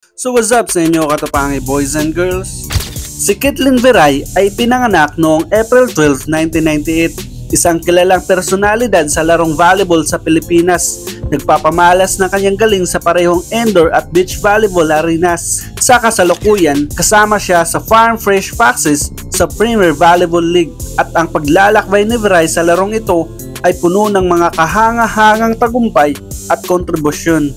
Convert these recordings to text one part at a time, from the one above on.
So what's up sa inyo katapangi boys and girls? Si Kitlyn Viray ay pinanganak noong April 12, 1998. Isang kilalang personalidad sa larong volleyball sa Pilipinas. Nagpapamalas ng kanyang galing sa parehong indoor at beach volleyball arenas. Sa kasalukuyan, kasama siya sa Farm Fresh Foxes sa Premier Volleyball League. At ang paglalakbay ni Viray sa larong ito ay puno ng mga kahanga-hangang tagumpay at kontribusyon.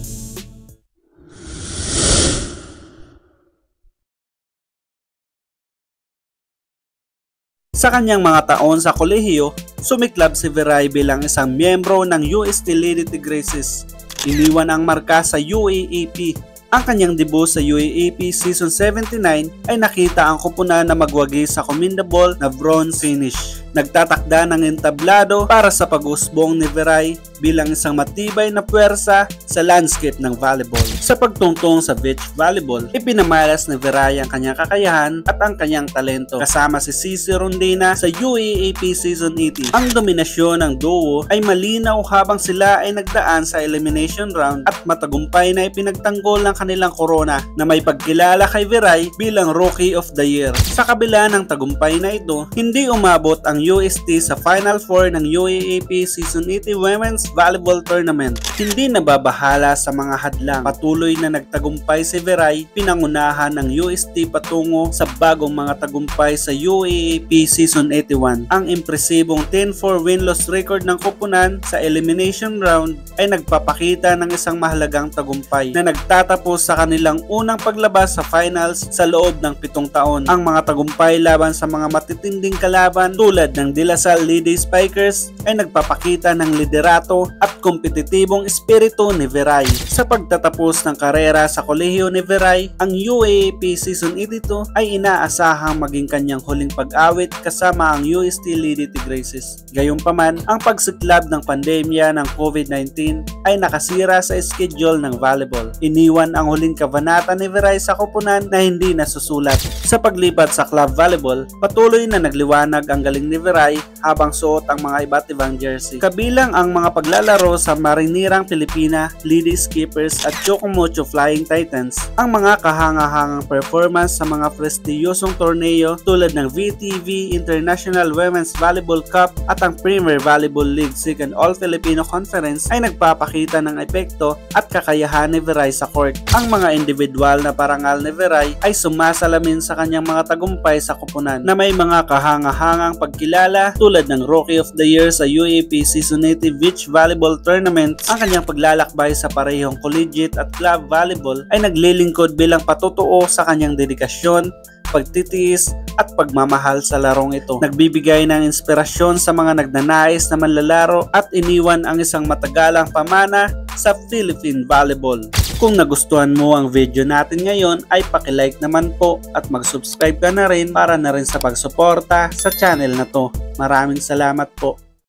Sa kanyang mga taon sa kolehiyo, sumiklab si Viray bilang isang miyembro ng UST Lady Tigresses. Iniwan ang marka sa UAAP. Ang kanyang debut sa UAAP Season 79 ay nakita ang kupunan na magwagi sa commendable na bronze finish. Nagtatakda ng entablado para sa pag-usbong ni Viray bilang isang matibay na puwersa sa landscape ng volleyball. Sa pagtungtong sa beach volleyball, ipinamalas ni Viray ang kanyang kakayahan at ang kanyang talento kasama si Cici Rondina sa UAAP Season 80. Ang dominasyon ng duo ay malinaw habang sila ay nagdaan sa elimination round at matagumpay na ipinagtanggol ng kanilang korona na may pagkilala kay Viray bilang Rookie of the Year. Sa kabila ng tagumpay na ito, hindi umabot ang UST sa Final Four ng UAAP Season 80 Women's Volleyball Tournament. Hindi nababahala sa mga hadlang. Patuloy na nagtagumpay si Viray, pinangunahan ng UST patungo sa bagong mga tagumpay sa UAAP Season 81. Ang impresibong 10-4 win-loss record ng koponan sa elimination round ay nagpapakita ng isang mahalagang tagumpay na nagtatapos sa kanilang unang paglabas sa finals sa loob ng 7 taon. Ang mga tagumpay laban sa mga matitinding kalaban tulad ng De La Salle Lady Spikers ay nagpapakita ng liderato at kompetitibong espiritu ni Viray. Sa pagtatapos ng karera sa kolehiyo ni Viray, ang UAAP Season 82 ay inaasahang maging kanyang huling pag-awit kasama ang UST Lady Tigresses. Gayunpaman, ang pagsiklab ng pandemya ng COVID-19 ay nakasira sa schedule ng volleyball. Iniwan ang huling kabanata ni Viray sa koponan na hindi nasusulat. Sa paglipat sa club volleyball, patuloy na nagliwanag ang galing ni Viray habang suot ang mga iba't ibang jersey. Kabilang ang mga paglalaro sa Marinirang Pilipina, Lady Skippers at Chocomocho Flying Titans, ang mga kahanga-hangang performance sa mga prestiyosong torneo tulad ng VTV International Women's Volleyball Cup at ang Premier Volleyball League Second All-Filipino Conference ay nagpapakita ng epekto at kakayahan ni Viray sa court. Ang mga individual na parangal ni Viray ay sumasalamin sa kanyang mga tagumpay sa koponan na may mga kahanga-hangang pagkilala tulad ng Rookie of the Year sa UAAP Season 80 Beach Volleyball Tournament. Ang kanyang paglalakbay sa parehong collegiate at club volleyball ay naglilingkod bilang patutuo sa kanyang dedikasyon, pagtitiis at pagmamahal sa larong ito. Nagbibigay ng inspirasyon sa mga nagnanais na manlalaro at iniwan ang isang matagalang pamana sa Philippine Volleyball. Kung nagustuhan mo ang video natin ngayon ay paki-like naman po at mag-subscribe ka na rin para na rin sa pagsuporta sa channel na to. Maraming salamat po.